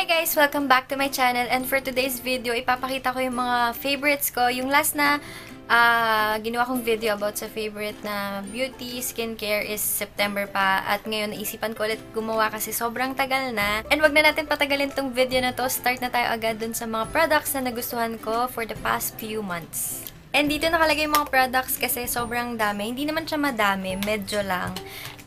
Hi guys! Welcome back to my channel, and for today's video, ipapakita ko yung mga favorites ko. Yung last na ginawa kong video about sa favorite na beauty, skincare is September pa, at ngayon naisipan ko ulit gumawa kasi sobrang tagal na. And wag na natin patagalin tong video na to, start na tayo agad dun sa mga products na nagustuhan ko for the past few months. And dito nakalagay yung mga products kasi sobrang dami. Hindi naman siya madami, medyo lang.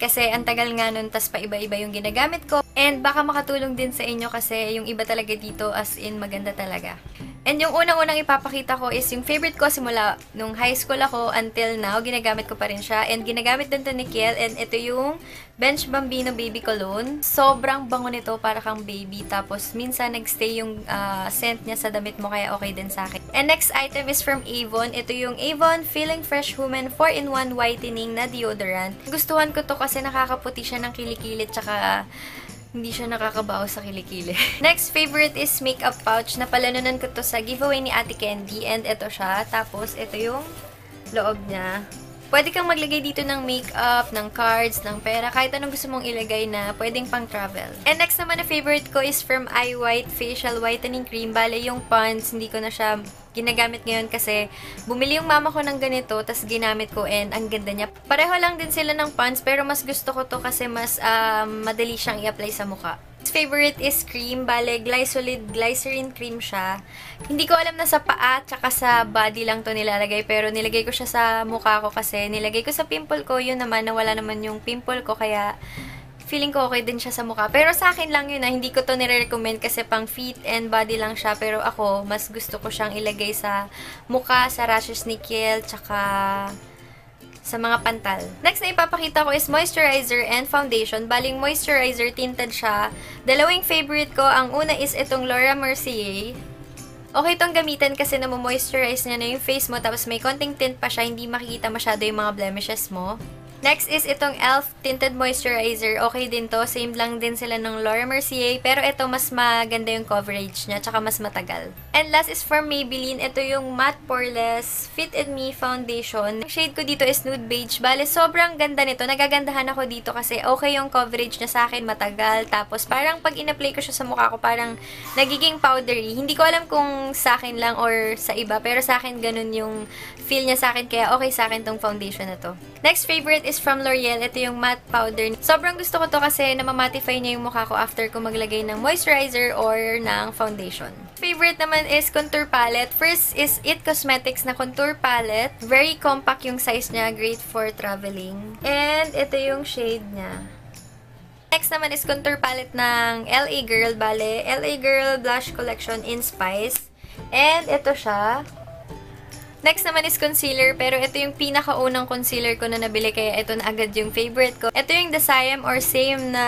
Kasi ang tagal nga nun, tas pa-iba-iba yung ginagamit ko. And baka makatulong din sa inyo kasi yung iba talaga dito as in maganda talaga. And yung unang-unang ipapakita ko is yung favorite ko simula nung high school ako until now. Ginagamit ko pa rin siya. And ginagamit din to ni Kiel. And ito yung Bench Bambino Baby Cologne. Sobrang bango nito, para kang baby. Tapos minsan nagstay yung scent niya sa damit mo, kaya okay din sa akin. And next item is from Avon. Ito yung Avon Feeling Fresh Woman 4-in-1 Whitening na deodorant. Gustuhan ko to kasi nakakaputi siya ng kilikili, tsaka hindi siya nakakabaho sa kilikili. Next favorite is makeup pouch. Napalanunan ko to sa giveaway ni Ate Candy. And ito siya. Tapos, ito yung loob niya. Pwede kang maglagay dito ng makeup, ng cards, ng pera. Kahit anong gusto mong ilagay na pwedeng pang travel. And next naman na favorite ko is from iWhite Facial Whitening Cream. Bale, yung pons, hindi ko na siya ginagamit ngayon kasi bumili yung mama ko ng ganito, tas ginamit ko and ang ganda niya. Pareho lang din sila ng pants pero mas gusto ko to kasi mas madali siyang i-apply sa mukha. Favorite is cream. Bale, Glysolid Glycerin Cream siya. Hindi ko alam na sa paa tsaka sa body lang to nilalagay pero nilagay ko siya sa mukha ko kasi nilagay ko sa pimple ko. Yun naman, nawala naman yung pimple ko kaya feeling ko okay din siya sa mukha. Pero sa akin lang yun hindi ko to nire-recommend kasi pang feet and body lang siya. Pero ako, mas gusto ko siyang ilagay sa mukha, sa rashes ni Kiel, tsaka sa mga pantal. Next na ipapakita ko is moisturizer and foundation. Baling moisturizer, tinted siya. Dalawang favorite ko. Ang una is itong Laura Mercier. Okay itong gamitin kasi moisturize niya na yung face mo tapos may konting tint pa siya. Hindi makikita masyado yung mga blemishes mo. Next is itong e.l.f. Tinted Moisturizer. Okay din to. Same lang din sila ng Laura Mercier. Pero ito mas maganda yung coverage niya. Tsaka mas matagal. And last is from Maybelline. Ito yung Matte Poreless Fit and Me Foundation. Ang shade ko dito is Nude Beige. Bale, sobrang ganda nito. Nagagandahan ako dito kasi okay yung coverage niya sa akin. Matagal. Tapos parang pag in-apply ko siya sa mukha ko, parang nagiging powdery. Hindi ko alam kung sa akin lang or sa iba. Pero sa akin ganun yung feel niya sa akin. Kaya okay sa akin tong foundation na to. Next favorite is from L'Oreal. Ito yung matte powder. Sobrang gusto ko to kasi namamatify niya yung mukha ko after ko maglagay ng moisturizer or ng foundation. Favorite naman is contour palette. First is It Cosmetics na contour palette. Very compact yung size niya. Great for traveling. And ito yung shade niya. Next naman is contour palette ng LA Girl. Bale, LA Girl Blush Collection in Spice. And ito siya. Next naman is concealer, pero ito yung pinakaunang concealer ko na nabili, kaya ito na agad yung favorite ko. Ito yung The Siam or Same na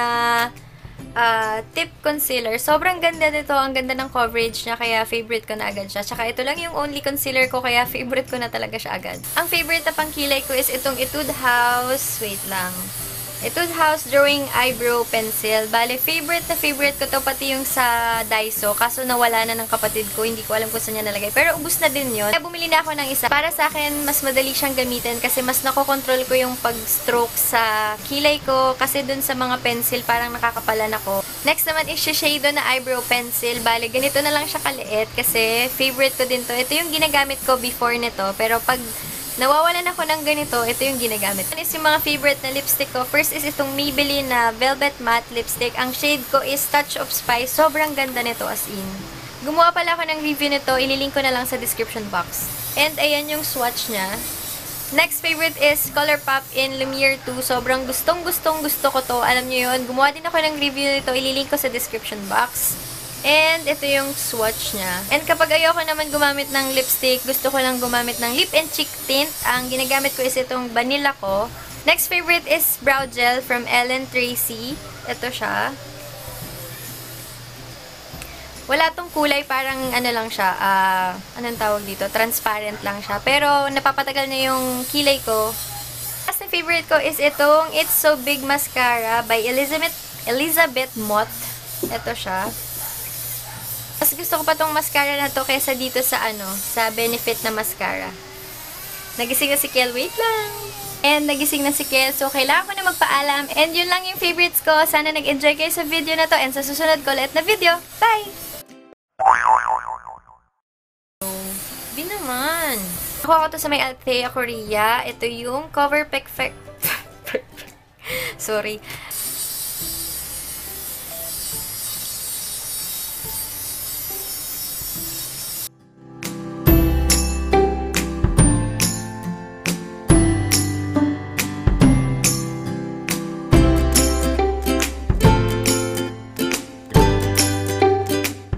tip concealer. Sobrang ganda nito, ang ganda ng coverage niya, kaya favorite ko na agad siya. Tsaka ito lang yung only concealer ko, kaya favorite ko na talaga siya agad. Ang favorite na pangkilay ko is itong Etude House, wait lang. Etude House Drawing Eyebrow Pencil. Bale, favorite na favorite ko to, pati yung sa Daiso. Kaso nawala na ng kapatid ko. Hindi ko alam kung saan niya nalagay. Pero ubus na din yun. Kaya bumili na ako ng isa. Para sa akin, mas madali siyang gamitin kasi mas nakokontrol ko yung pag-stroke sa kilay ko. Kasi dun sa mga pencil, parang nakakapalan ako. Next naman is Shiseido na eyebrow pencil. Bale, ganito na lang siya kaliit kasi favorite ko din to. Ito yung ginagamit ko before nito. Pero pag nawawalan ako ng ganito, ito yung ginagamit. This is yung mga favorite na lipstick ko. First is itong Maybelline na Velvet Matte Lipstick. Ang shade ko is Touch of Spice. Sobrang ganda nito as in. Gumawa pala ako ng review nito. Ililink ko na lang sa description box. And ayan yung swatch niya. Next favorite is ColourPop in Lumiere 2. Sobrang gusto ko to. Alam nyo yun. Gumawa din ako ng review nito. Ililink ko sa description box. And ito yung swatch niya. And kapag ayoko naman gumamit ng lipstick, gusto ko lang gumamit ng lip and cheek tint. Ang ginagamit ko is itong vanilla ko. Next favorite is brow gel from Ellen Tracy. Ito siya. Wala tong kulay, parang ano lang siya, anong tawag dito? Transparent lang siya. Pero napapatagal na yung kilay ko. Last na favorite ko is itong It's So Big Mascara by Elizabeth Mott. Ito siya. Mas gusto ko pa tong mascara na to kaysa dito sa sa Benefit na mascara. Nagising na si Kiel, wait lang. And nagising na si Kel, so kailangan ko na magpaalam. And yun lang yung favorites ko. Sana nag-enjoy kayo sa video na to. And sa susunod ko ulit na video. Bye! Di naman. Nakuha ko to sa may Althea, Korea. Ito yung cover perfect. Sorry.